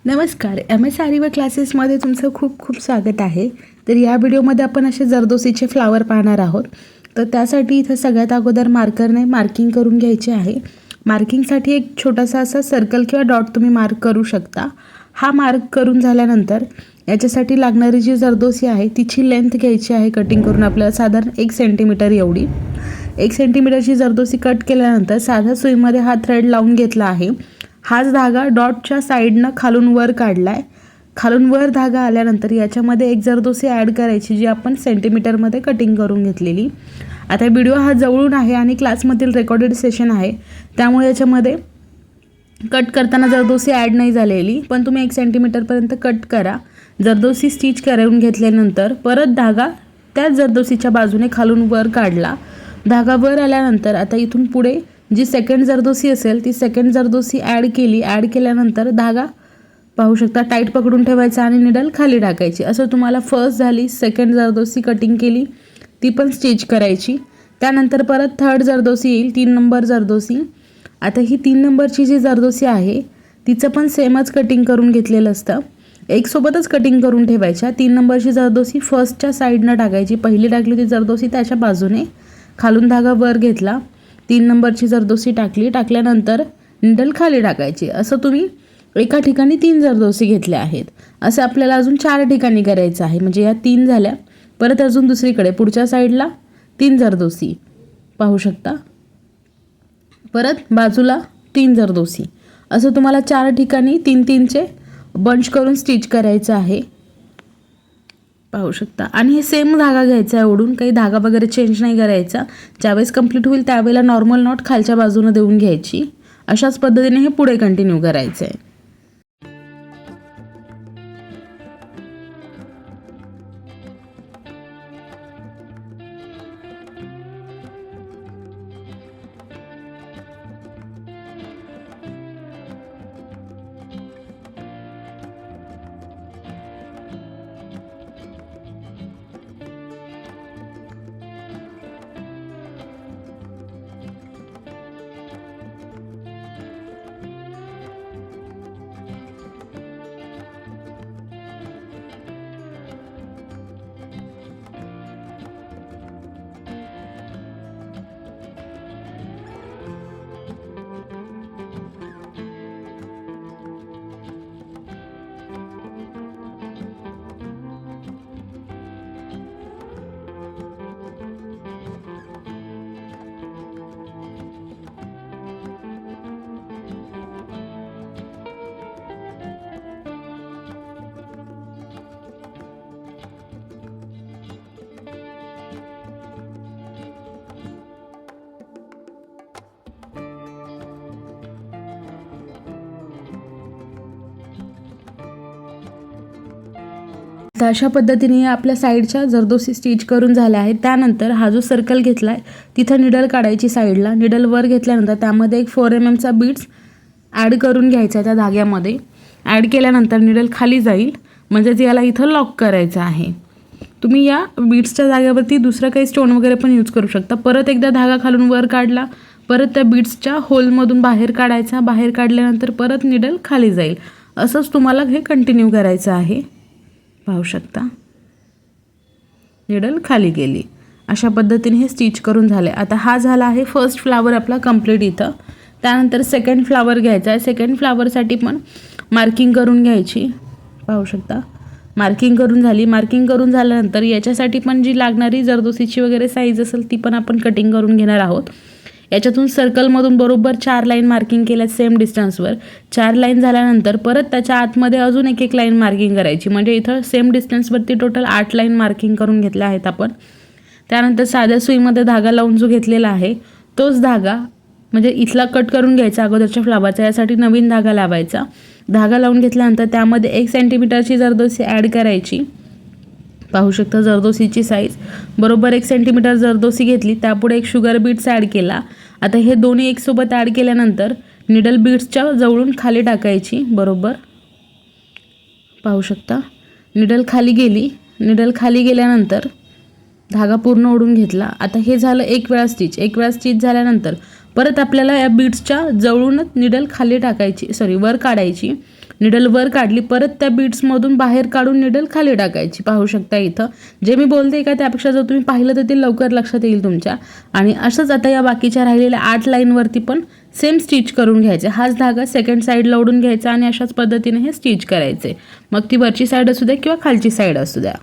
नमस्कार, MS आरीवर्क क्लासेसमध्ये तुमचं खूप खूप स्वागत आहे। तर या व्हिडिओमध्ये आपण असे जरदोसीचे फ्लावर पाहणार आहोत। तर त्यासाठी इथं सगळ्यात अगोदर मार्करने मार्किंग करून घ्यायचे आहे। मार्किंगसाठी एक छोटासा असा सर्कल किंवा डॉट तुम्ही मार्क करू शकता। हा मार्क करून झाल्यानंतर याच्यासाठी लागणारी जी जरदोसी आहे तिची लेंथ घ्यायची आहे कटिंग करून आपल्याला साधारण 1 सेंटीमीटर एवढी। 1 सेंटीमीटरची जरदोसी कट केल्यानंतर साध्या सुईमध्ये हा थ्रेड लावून घेतला आहे। हाच धागा डॉटच्या साइडनं खालून वर काढलाय। खालून वर धागा आल्यानंतर याच्यामध्ये एक जरदोसी ॲड करायची जी आपण सेंटीमीटरमध्ये कटिंग करून घेतलेली। आता व्हिडिओ हा जवळून आहे आणि क्लासमधील रेकॉर्डेड सेशन आहे, त्यामुळे याच्यामध्ये कट करताना जरदोसी ॲड नाही झालेली, पण तुम्ही 1 सेंटीमीटरपर्यंत कट करा। जरदोसी स्टिच करून घेतल्यानंतर परत धागा त्या जरदोसीच्या बाजूने खालून वर काढला। धागा वर आल्यानंतर आता इथून पुढे जी सेकंड जरदोसी असेल ती सेकंड जरदोसी ॲड केली। ॲड केल्यानंतर धागा पाहू शकता टाईट पकडून ठेवायचा आणि निडल खाली टाकायची। असं तुम्हाला फर्स्ट झाली, सेकंड जरदोसी कटिंग केली ती पण स्टिच करायची। त्यानंतर परत थर्ड जरदोसी येईल, 3 नंबर जरदोसी। आता ही 3 नंबरची जी जरदोसी आहे तिचं पण सेमच कटिंग करून घेतलेलं असतं। एक सोबतच कटिंग करून ठेवायच्या। 3 नंबरची जरदोसी फर्स्टच्या साईडनं टाकायची। पहिली टाकली होती जरदोसी त्याच्या बाजूने खालून धागा वर घेतला। 3 नंबरची जरदोसी टाकली, टाकल्यानंतर निडल खाली टाकायची। असं तुम्ही एका ठिकाणी 3 जरदोसी घेतल्या आहेत। असं आपल्याला अजून 4 ठिकाणी करायचं आहे। म्हणजे या 3 झाल्या, परत अजून दुसरीकडे पुढच्या साईडला 3 जरदोसी पाहू शकता, परत बाजूला 3 जरदोसी। असं तुम्हाला 4 ठिकाणी 3-3चे बंच करून स्टिच करायचं आहे पाहू शकता। आणि हे सेम धागा घ्यायचा आहे ओढून, काही धागा वगैरे चेंज नाही करायचा। ज्यावेळेस कंप्लीट होईल त्यावेळेला नॉर्मल नॉट खालच्या बाजूने देऊन घ्यायची। अशाच पद्धतीने हे पुढे कंटिन्यू करायचं आहे। तर अशा पद्धतीने आपल्या साईडच्या जरदोसी स्टिच करून झाल्या आहेत। त्यानंतर हा जो सर्कल घेतला आहे तिथं निडल काढायची साईडला। निडल वर घेतल्यानंतर त्यामध्ये एक 4 mm चा बीड्स ॲड करून घ्यायचा त्या धाग्यामध्ये। ॲड केल्यानंतर निडल खाली जाईल, म्हणजेच याला इथं लॉक करायचं आहे। तुम्ही या बीड्सच्या जागेवरती दुसरं काही स्टोन वगैरे पण यूज करू शकता। परत एकदा धागा खालून वर काढला, परत त्या बीड्सच्या होलमधून बाहेर काढायचा। बाहेर काढल्यानंतर परत निडल खाली जाईल। असंच तुम्हाला हे कंटिन्यू करायचं आहे पाहू शकता। निडल खाली गेली, अशा पद्धतीने हे स्टिच करून झाले। आता हा झाला आहे फर्स्ट फ्लावर आपला कंप्लीट इथं। त्यानंतर सेकंड फ्लावर घ्यायचा आहे। सेकंड फ्लावरसाठी पण मार्किंग करून घ्यायची पाहू शकता। मार्किंग करून झाली। मार्किंग करून झाल्यानंतर याच्यासाठी पण जी लागणारी जरदोसीची वगैरे साईज असेल ती पण आपण कटिंग करून घेणार आहोत। याच्यातून सर्कलमधून बरोबर 4 लाईन मार्किंग केल्या सेम डिस्टन्सवर। 4 लाईन झाल्यानंतर परत त्याच्या आतमध्ये अजून एक लाईन मार्किंग करायची। म्हणजे इथं सेम डिस्टन्सवरती टोटल 8 लाईन मार्किंग करून घेतल्या आहेत आपण। त्यानंतर साध्या सुईमध्ये धागा लावून जो घेतलेला आहे तोच धागा म्हणजे इथला कट करून घ्यायचा अगोदरच्या फ्लावरचा, यासाठी नवीन धागा लावायचा। धागा लावून घेतल्यानंतर त्यामध्ये 1 सेंटीमीटरची जरदोसी ॲड करायची पाहू शकता। जरदोसीची साईज बरोबर 1 सेंटीमीटर जरदोसी घेतली, त्यापुढे एक शुगर बीड्स ॲड केला। आता हे दोन्ही एक सोबत ॲड केल्यानंतर निडल बीड्सच्या जवळून खाली टाकायची बरोबर पाहू शकता। निडल खाली गेली, निडल खाली गेल्यानंतर धागा पूर्ण ओढून घेतला। आता हे झालं एक वेळा स्टिच। एक वेळा स्टिच झाल्यानंतर परत आपल्याला या बीड्सच्या जवळूनच निडल खाली टाकायची, वर काढायची। निडल वर काढली, परत त्या बीड्समधून बाहेर काढून निडल खाली टाकायची. पाहू शकता इथं जे मी बोलते का त्यापेक्षा जर तुम्ही पाहिलं तर ते लवकर लक्षात येईल तुमच्या. आणि असंच आता या बाकीच्या राहिलेल्या 8 लाईनवरती पण सेम स्टिच करून घ्यायचे. हाच धागा सेकंड साईडला ओढून घ्यायचा आणि अशाच पद्धतीने हे स्टिच करायचे. मग ती वरची साईड असू द्या किंवा खालची साईड असू द्या.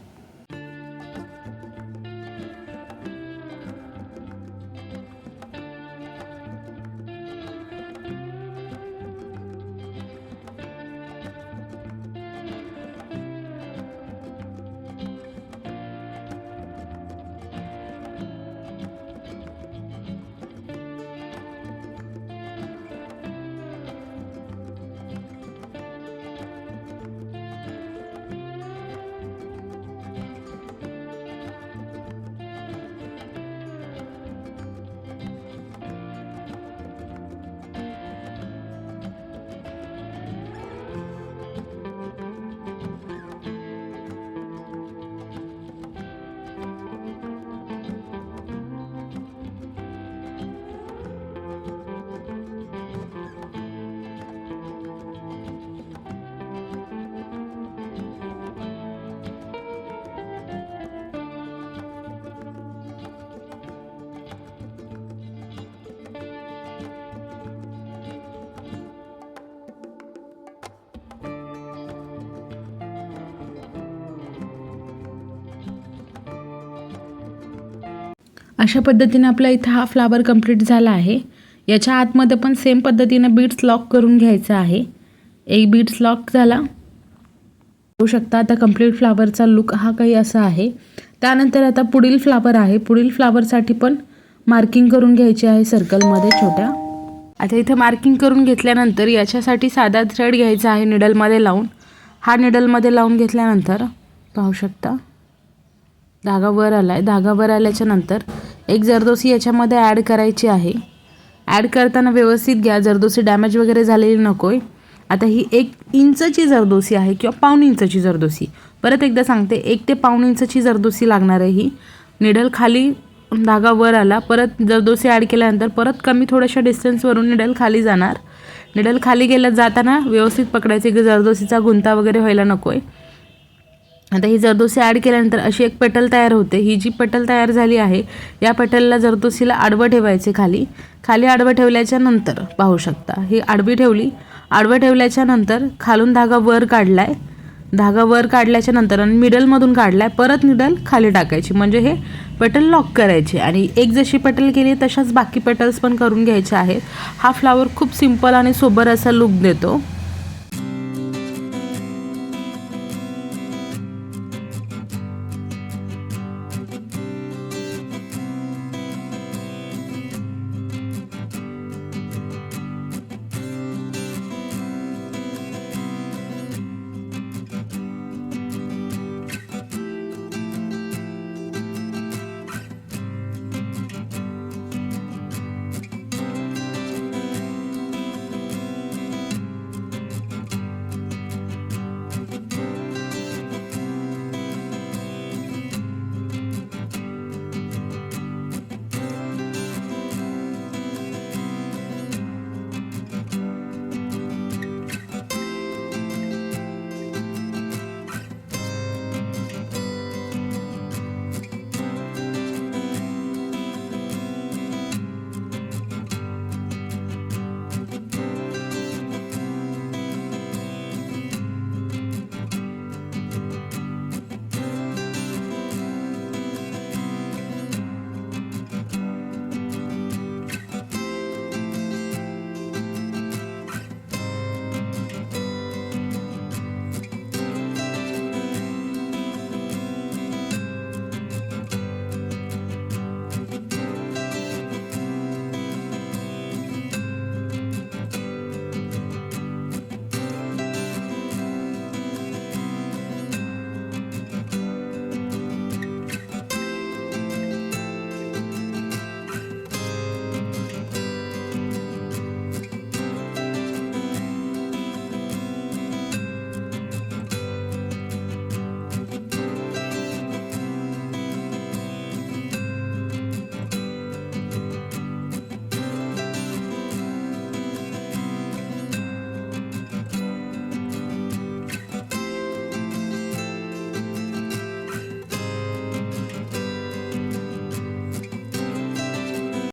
अशा पद्धतीने आपला इथं हा फ्लावर कंप्लीट झाला आहे. याच्या आतमध्ये पण सेम पद्धतीने बीड्स लॉक करून घ्यायचं आहे. एक बीड्स लॉक झाला, बघू शकता. आता कंप्लीट फ्लावरचा लुक हा काही असा आहे. त्यानंतर आता पुढील फ्लावर आहे. पुढील फ्लावरसाठी पण मार्किंग करून घ्यायची आहे सर्कलमध्ये छोट्या. आता इथं मार्किंग करून घेतल्यानंतर याच्यासाठी साधा थ्रेड घ्यायचा आहे निडलमध्ये लावून. हा निडलमध्ये लावून घेतल्यानंतर पाहू शकता धागा वर आला आहे. धागा वर आल्याच्या नंतर एक जरदोसी याच्यामध्ये ॲड करायची आहे. ॲड करताना व्यवस्थित घ्या, जरदोसी डॅमेज वगैरे झालेली नको आहे. आता ही 1 इंचची जरदोसी आहे किंवा पाऊण इंचची जरदोसी. परत एकदा सांगते, 1 ते पाऊण इंचची जरदोसी लागणार आहे. ही निडल खाली धागा वर आला, परत जरदोसी ॲड केल्यानंतर परत कमी थोड्याशा डिस्टन्सवरून निडल खाली जाणार. निडल खाली गेल्या जाताना व्यवस्थित पकडायची की जरदोसीचा गुंता वगैरे व्हायला नको आहे. आता ही जरदोसी ॲड केल्यानंतर अशी एक पेटल तयार होते. ही जी पेटल तयार झाली आहे या पेटलला जरदोसीला आडवं ठेवायचे. खाली आडवं ठेवल्याच्या नंतर पाहू शकता ही आडवी ठेवली. आडवं ठेवल्याच्या नंतर खालून धागा वर काढलाय. धागा वर काढल्याच्या नंतर आणि मिडलमधून काढलाय, परत निडल खाली टाकायची म्हणजे हे पेटल लॉक करायचे. आणि एक जशी पेटल केली तशाच बाकी पेटल्स पण करून घ्यायचे आहेत. हा फ्लावर खूप सिंपल आणि सोबर असा लुक देतो.